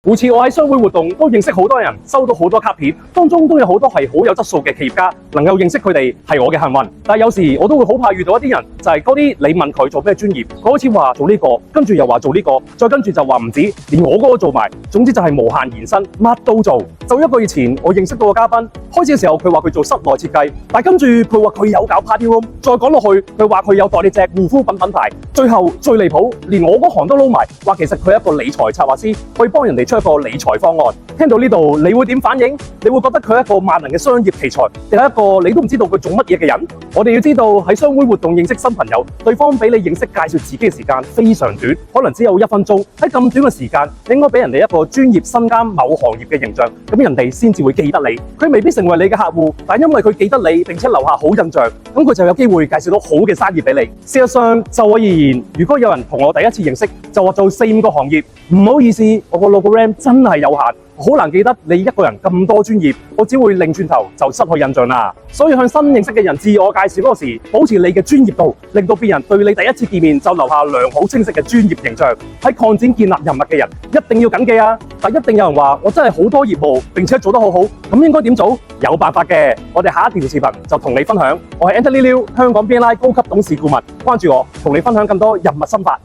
每次我喺商會活動都認識好多人，收到好多卡片，當中都有好多係好有質素嘅企業家，能夠認識佢哋係我嘅幸運。但係有時我都會好怕遇到一啲人，就係嗰啲你問佢做咩專業，佢好似話做呢個，跟住又話做呢個，再跟住就話唔止，連我嗰個做埋，總之就係無限延伸，乜都做。就1個月前我認識到個嘉賓，開始嘅時候佢話佢做室內設計，但係跟住佢話佢有搞 party room，再講落去佢話佢有代理隻護膚品品牌，最後最離譜，連我嗰行都撈埋，話其實佢係一個理財策劃師，可以幫人哋出一個理財方案。聽到呢度你會點反應？你會覺得佢係一個萬能嘅商業奇才，定係一個你都唔知道佢做乜嘢嘅人？我哋要知道喺商會活動認識新朋友，對方俾你認識介紹自己嘅時間非常短，可能只有1分鐘。喺咁短嘅時間，你應該俾人哋一個專業身兼某行業嘅形象，咁人哋先至會記得你。佢未必成為你嘅客戶，但因為佢記得你並且留下好印象，咁佢就有機會介紹到好嘅生意俾你。事實上就我而言，如果有人同我第一次認識就話做4、5個行業，唔好意思，我個 logo RAM 真係有限，好難記得你一個人咁多專業，我只會擰轉頭就失去印象啦。所以向新認識嘅人自我介紹嗰時，保持你嘅專業度，令到別人對你第一次見面就留下良好清晰嘅專業形象。喺擴展建立人脈嘅人一定要謹記啊！但一定有人話我真係好多業務並且做得好好，咁應該點做？有辦法嘅，我哋下一條視頻就同你分享。我係 Anthony Liu，香港 BNI 高級董事顧問，關注我，同你分享更多人脈心法。